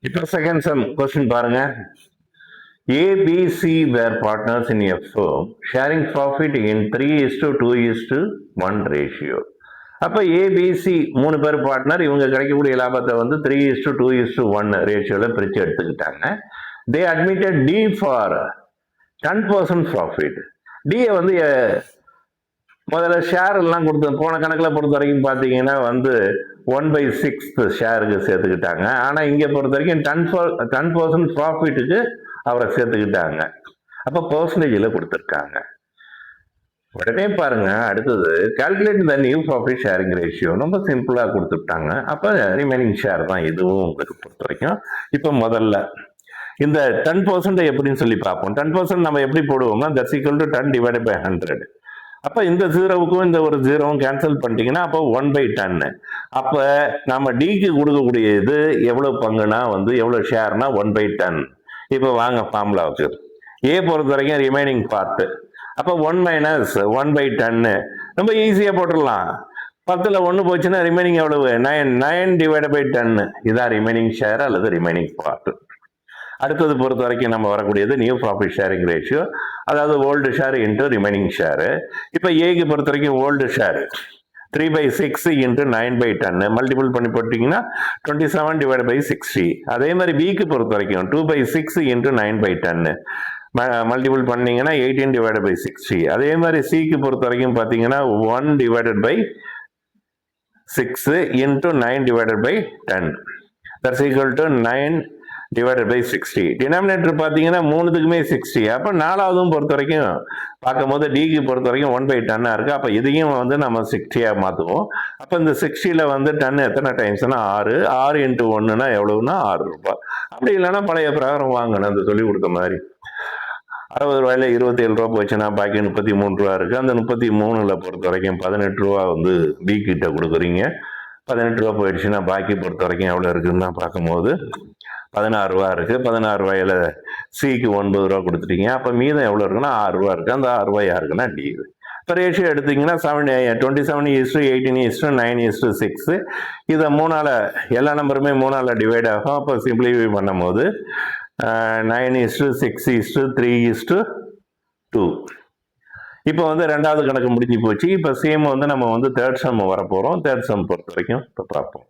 இப்போ second sum question பாருங்க. ABC were partners in a firm sharing profit in 3:2:1 ratio. அப்ப ABC 3 பேர் partner, இவங்க கிடைக்கக்கூடிய லாபத்தை வந்து 3:2:1 ரேஷியோல பிரிச்சு எடுத்துக்கிட்டாங்க. தே அட்மிட்டட் டி ஃபார் 10% ப்ராஃபிட். டியை வந்து முதல்ல ஷேர் எல்லாம் கொடுத்து போன கணக்கில் பொறுத்த வரைக்கும் பார்த்தீங்கன்னா வந்து 1/6 ஷேருக்கு சேர்த்துக்கிட்டாங்க. ஆனால் இங்கே பொறுத்த வரைக்கும் 10% ப்ராஃபிட்டுக்கு அவரை சேர்த்துக்கிட்டாங்க. அப்போ பர்சன்டேஜில் கொடுத்துருக்காங்க. உடனே பாருங்க, அடுத்தது calculate the new profit sharing ratio. ரொம்ப சிம்பிளாக கொடுத்துட்டாங்க. அப்போ ரிமைனிங் ஷேர் தான் இதுவும் உங்களுக்கு பொறுத்த வரைக்கும். இப்போ முதல்ல இந்த 10% எப்படின்னு சொல்லி பார்ப்போம். 10% நம்ம எப்படி போடுவோம்னா that's equal to 10 divided by 100. அப்போ இந்த ஜீரோவுக்கும் இந்த ஒரு ஜீரோவும் கேன்சல் பண்ணிட்டீங்கன்னா அப்போ 1/10. அப்போ நம்ம டிக்கு கொடுக்கக்கூடிய இது எவ்வளோ பங்குனா வந்து எவ்வளோ ஷேர்னா 1/10. இப்போ வாங்க ஃபார்முலாவுக்கு. ஏ பொறுத்த வரைக்கும் ரிமைனிங் பார்ட்டு. அப்போ 1 - 1/10 ரொம்ப ஈஸியாக போட்டுடலாம். 10ல் 1 போச்சுன்னா ரிமைனிங் எவ்வளவு? 9 டிவைடட் பை 10. இதான் ரிமைனிங் ஷேர் அல்லது ரிமைனிங் பார்ட்டு. அடுத்தது பொறுத்த வரைக்கும் நம்ம வரக்கூடியது நியூ ப்ராஃபிட் ஷேரிங் ரேஷியோ, அதாவது old share into remaining share. இப்போ ஏக்கு பொறுத்த வரைக்கும் ஓல்டு ஷேர் 3/6 இன்ட்டு 9/10 மல்டிபிள் பண்ணி போட்டிங்கன்னா 27 டிவைட் பை 60. அதே மாதிரி பிக்கு பொறுத்த வரைக்கும் 2/6 இன்ட்டு 9/10 மல்டிபிள் பண்ணீங்கன்னா 18 டிவைட் பை 60. அதே மாதிரி சிக்கு பொறுத்த வரைக்கும் பார்த்தீங்கன்னா 1 divided by 6 into 9 divided by 10 that's equal to 9 divided by 60. Denominator பார்த்தீங்கன்னா மூணுத்துக்குமே 60. அப்போ நாலாவதும் பொறுத்த வரைக்கும் பார்க்கும்போது டிக்கு பொறுத்த வரைக்கும் 1/10 இருக்கு. அப்போ இதையும் வந்து நம்ம 60 மாற்றுவோம். அப்போ இந்த 60ல் வந்து 10 எத்தனை டைம்ஸ்னா 6 இன்ட்டு 1னா எவ்வளவுனா 6 ரூபாய். அப்படி இல்லைன்னா பழைய பிரகாரம் வாங்கணும், அந்த சொல்லி கொடுத்த மாதிரி 60 ரூபாயில 27 ரூபா போச்சுன்னா பாக்கி 33 ரூபா இருக்கு. அந்த 33ல பொறுத்த வரைக்கும் 18 ரூபா வந்து பி கிட்ட கொடுக்குறீங்க. 18 ரூபா போயிடுச்சுன்னா பாக்கி பொறுத்த வரைக்கும் எவ்வளோ இருக்குன்னு பார்க்கும்போது 16 ரூபா இருக்கு. 16 ரூபாயில சிக்கு 9 ரூபா கொடுத்துட்டீங்க. அப்போ மீதம் எவ்வளோ இருக்குன்னா 6 ரூபா இருக்கு. அந்த 6 ரூபாய் யாருக்குன்னா டி. இப்போ ரேஷியோ எடுத்தீங்கன்னா 27:18:9:6. இதை 3ஆல் எல்லா நம்பருமே 3ஆல் டிவைட் ஆகும். அப்போ சிம்பிளிஃபை பண்ணும் போது 9:6:3:2. இப்போ வந்து ரெண்டாவது கணக்கு முடிஞ்சு போச்சு. இப்போ சேம் வந்து நம்ம வந்து தேர்ட் சம் வரப்போகிறோம். தேர்ட் சம் பொறுத்த வரைக்கும் இப்போ பார்ப்போம்.